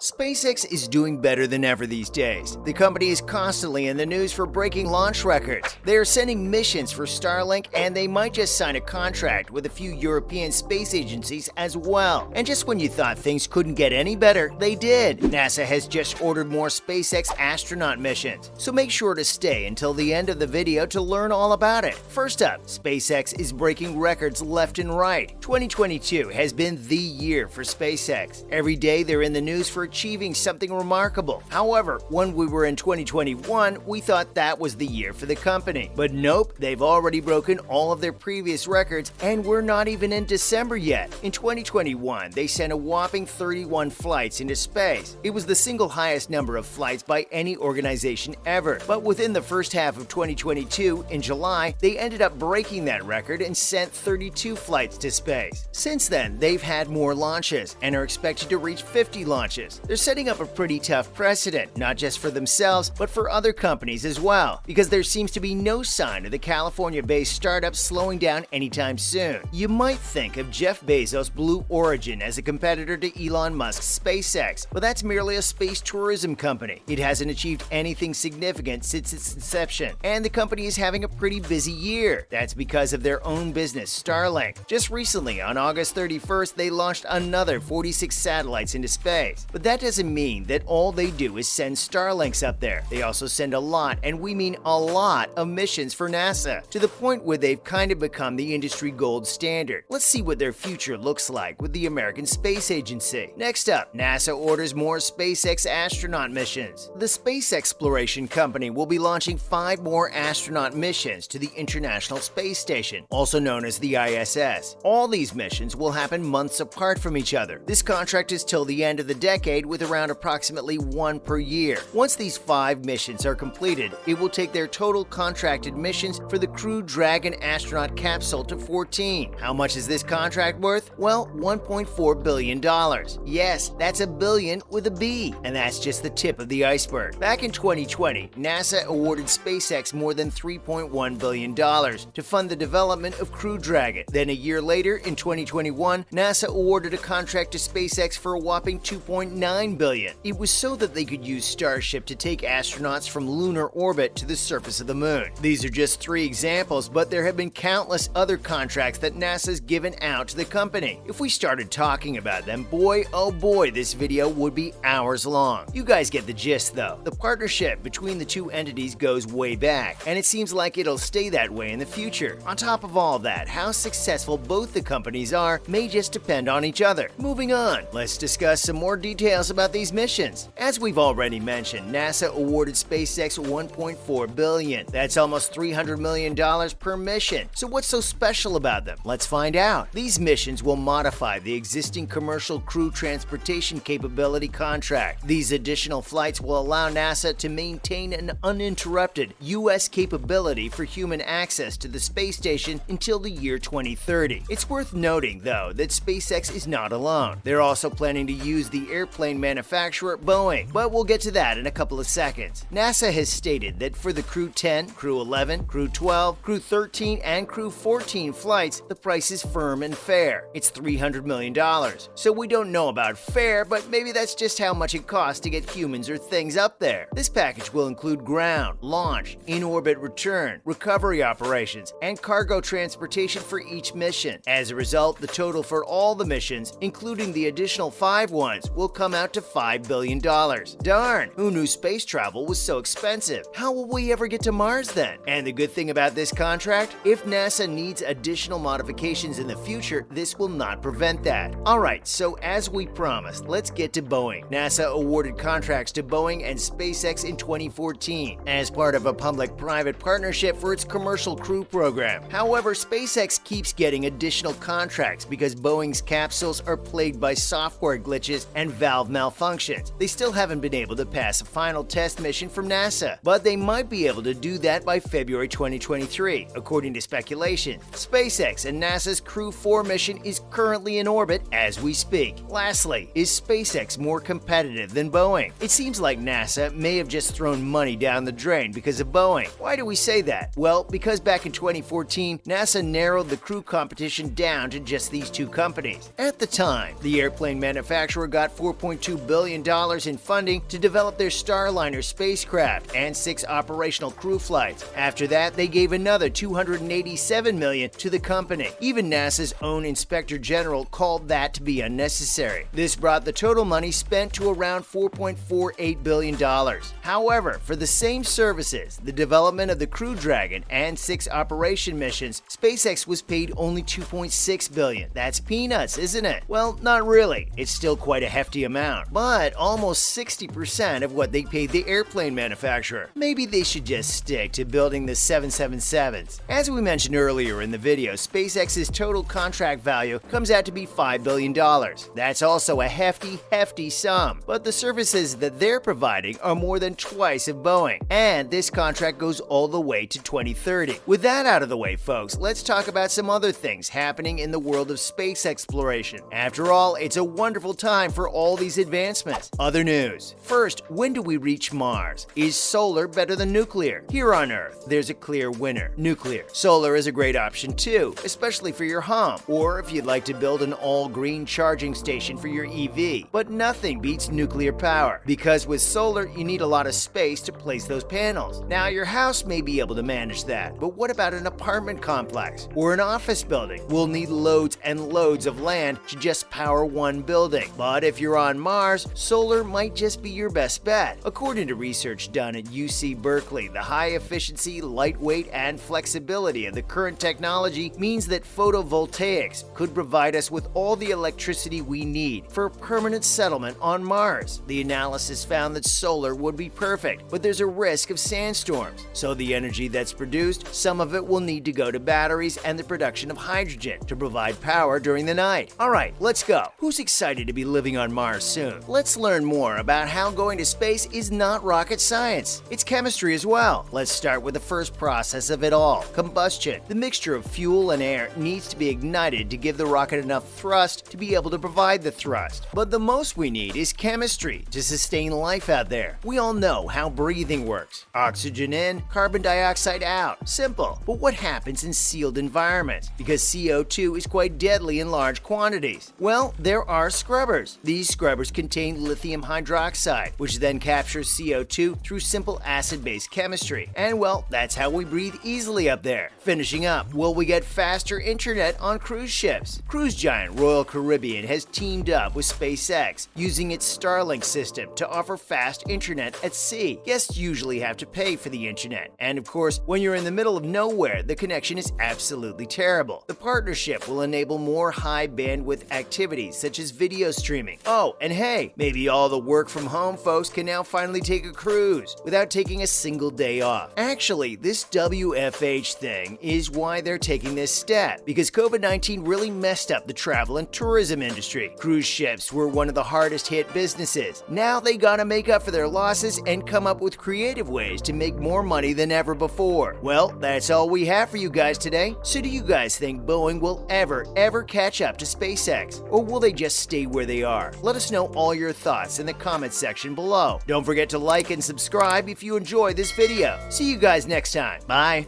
SpaceX is doing better than ever these days. The company is constantly in the news for breaking launch records. They are sending missions for Starlink, and they might just sign a contract with a few European space agencies as well. And just when you thought things couldn't get any better, they did. NASA has just ordered more SpaceX Astronaut missions, so make sure to stay until the end of the video to learn all about it. First up, SpaceX is breaking records left and right. 2022 has been the year for SpaceX. Every day they're in the news for achieving something remarkable. However, when we were in 2021, we thought that was the year for the company. But nope, they've already broken all of their previous records, and we're not even in December yet. In 2021, they sent a whopping 31 flights into space. It was the single highest number of flights by any organization ever. But within the first half of 2022, in July, they ended up breaking that record and sent 32 flights to space. Since then, they've had more launches and are expected to reach 50 launches. They're setting up a pretty tough precedent, not just for themselves, but for other companies as well, because there seems to be no sign of the California-based startup slowing down anytime soon. You might think of Jeff Bezos' Blue Origin as a competitor to Elon Musk's SpaceX, but that's merely a space tourism company. It hasn't achieved anything significant since its inception, and the company is having a pretty busy year. That's because of their own business, Starlink. Just recently, on August 31st, they launched another 46 satellites into space. But that doesn't mean that all they do is send Starlinks up there. They also send a lot, and we mean a lot, of missions for NASA, to the point where they've kind of become the industry gold standard. Let's see what their future looks like with the American Space Agency. Next up, NASA orders more SpaceX astronaut missions. The space exploration company will be launching 5 more astronaut missions to the International Space Station, also known as the ISS. All these missions will happen months apart from each other. This contract is till the end of the decade, with around approximately 1 per year. Once these 5 missions are completed, it will take their total contracted missions for the Crew Dragon astronaut capsule to 14. How much is this contract worth? Well, $1.4 billion. Yes, that's a billion with a B. And that's just the tip of the iceberg. Back in 2020, NASA awarded SpaceX more than $3.1 billion to fund the development of Crew Dragon. Then a year later, in 2021, NASA awarded a contract to SpaceX for a whopping $2.9 billion. It was so that they could use Starship to take astronauts from lunar orbit to the surface of the moon. These are just 3 examples, but there have been countless other contracts that NASA's given out to the company. If we started talking about them, boy oh boy, this video would be hours long. You guys get the gist though. The partnership between the two entities goes way back, and it seems like it'll stay that way in the future. On top of all that, how successful both the companies are may just depend on each other. Moving on, let's discuss some more details about these missions. As we've already mentioned, NASA awarded SpaceX $1.4 billion. That's almost $300 million per mission. So what's so special about them? Let's find out. These missions will modify the existing commercial crew transportation capability contract. These additional flights will allow NASA to maintain an uninterrupted U.S. capability for human access to the space station until the year 2030. It's worth noting, though, that SpaceX is not alone. They're also planning to use the airplane manufacturer Boeing, but we'll get to that in a couple of seconds. NASA has stated that for the Crew 10, Crew 11, Crew 12, Crew 13, and Crew 14 flights, the price is firm and fair. It's $300 million. So we don't know about fair, but maybe that's just how much it costs to get humans or things up there. This package will include ground, launch, in-orbit return, recovery operations, and cargo transportation for each mission. As a result, the total for all the missions, including the additional 5 ones, will come out to $5 billion. Darn, who knew space travel was so expensive? How will we ever get to Mars then? And the good thing about this contract, if NASA needs additional modifications in the future, this will not prevent that. Alright, so as we promised, let's get to Boeing. NASA awarded contracts to Boeing and SpaceX in 2014 as part of a public-private partnership for its commercial crew program. However, SpaceX keeps getting additional contracts because Boeing's capsules are plagued by software glitches and valve malfunctions. They still haven't been able to pass a final test mission from NASA, but they might be able to do that by February 2023, according to speculation. SpaceX and NASA's Crew 4 mission is currently in orbit as we speak. Lastly, is SpaceX more competitive than Boeing? It seems like NASA may have just thrown money down the drain because of Boeing. Why do we say that? Well, because back in 2014, NASA narrowed the crew competition down to just these 2 companies. At the time, the airplane manufacturer got $4.3 $1.2 billion in funding to develop their Starliner spacecraft and 6 operational crew flights. After that, they gave another $287 million to the company. Even NASA's own Inspector General called that to be unnecessary. This brought the total money spent to around $4.48 billion. However, for the same services, the development of the Crew Dragon and 6 operation missions, SpaceX was paid only $2.6 billion. That's peanuts, isn't it? Well, not really. It's still quite a hefty amount, but almost 60% of what they paid the airplane manufacturer. Maybe they should just stick to building the 777s. As we mentioned earlier in the video, SpaceX's total contract value comes out to be $5 billion. That's also a hefty sum, but the services that they're providing are more than twice of Boeing, and this contract goes all the way to 2030. With that out of the way, folks, let's talk about some other things happening in the world of space exploration. After all, it's a wonderful time for all these advancements. Other news. First, when do we reach Mars? Is solar better than nuclear? Here on Earth, there's a clear winner: nuclear. Solar is a great option too, especially for your home, or if you'd like to build an all-green charging station for your EV. But nothing beats nuclear power, because with solar, you need a lot of space to place those panels. Now, your house may be able to manage that, but what about an apartment complex or an office building? We'll need loads and loads of land to just power one building. But if you're on Mars, solar might just be your best bet. According to research done at UC Berkeley, the high efficiency, lightweight, and flexibility of the current technology means that photovoltaics could provide us with all the electricity we need for a permanent settlement on Mars. The analysis found that solar would be perfect, but there's a risk of sandstorms. So the energy that's produced, some of it will need to go to batteries and the production of hydrogen to provide power during the night. Alright, let's go. Who's excited to be living on Mars soon? Let's learn more about how going to space is not rocket science. It's chemistry as well. Let's start with the first process of it all: combustion. The mixture of fuel and air needs to be ignited to give the rocket enough thrust to be able to provide the thrust. But the most we need is chemistry to sustain life out there. We all know how breathing works. Oxygen in, carbon dioxide out. Simple. But what happens in sealed environments? Because CO2 is quite deadly in large quantities. Well, there are scrubbers. These scrubbers contain lithium hydroxide, which then captures CO2 through simple acid-based chemistry. And well, that's how we breathe easily up there. Finishing up, will we get faster internet on cruise ships? Cruise giant Royal Caribbean has teamed up with SpaceX using its Starlink system to offer fast internet at sea. Guests usually have to pay for the internet, and of course, when you're in the middle of nowhere, the connection is absolutely terrible. The partnership will enable more high bandwidth activities such as video streaming. Oh, and hey, maybe all the work from home folks can now finally take a cruise without taking a single day off. Actually, this WFH thing is why they're taking this step, because COVID-19 really messed up the travel and tourism industry. Cruise ships were one of the hardest hit businesses. Now they gotta make up for their losses and come up with creative ways to make more money than ever before. Well, that's all we have for you guys today. So do you guys think Boeing will ever catch up to SpaceX? Or will they just stay where they are? Let us know all your thoughts in the comments section below. Don't forget to like and subscribe if you enjoy this video. See you guys next time. Bye.